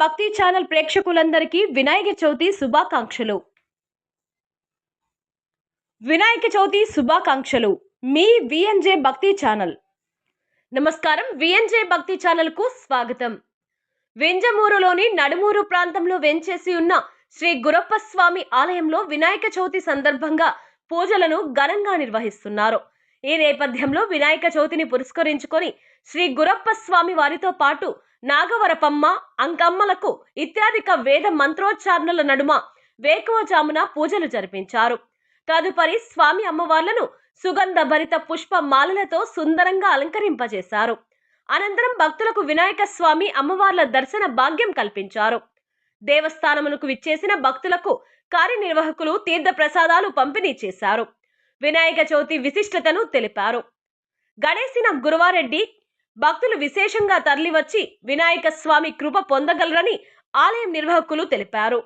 భక్తి ఛానల్ ప్రేక్షకులందరికీ వినాయక చవితి శుభాకాంక్షలు. వినాయక చవితి శుభాకాంక్షలు. మీ విఎన్జే భక్తి ఛానల్. నమస్కారం. విఎన్జే భక్తి ఛానల్ కు స్వాగతం. వెంజమూరులోని నడుమూరు ప్రాంతంలో వెంచేసి ఉన్న శ్రీ గురప్ప స్వామి ఆలయంలో వినాయక చవితి సందర్భంగా పూజలను ఘనంగా నిర్వహిస్తున్నారు. ఈ నేపథ్యంలో వినాయక చవితిని పురస్కరించుకొని శ్రీ గురప్ప స్వామి వారితో పాటు నాగవరపమ్మ, అంకమ్మలకు ఇత్యాదిక వేద మంత్రోచ్చారణల నడుమ వేకువజామున పూజలు జరిపించారు. తదుపరి స్వామి అమ్మవార్లను సుగంధ భరిత పుష్ప మాలలతో సుందరంగా అలంకరింపజేశారు. అనంతరం భక్తులకు వినాయక స్వామి అమ్మవార్ల దర్శన భాగ్యం కల్పించారు. దేవస్థానమునకు విచ్చేసిన భక్తులకు కార్యనిర్వాహకులు తీర్థ ప్రసాదాలు పంపిణీ చేశారు. వినాయక చవితి విశిష్టతను తెలిపారు. గణేసిన గురువారెడ్డి భక్తులు విశేషంగా తరలివచ్చి వినాయక స్వామి కృప పొందగలరని ఆలయం నిర్వాహకులు తెలిపారు.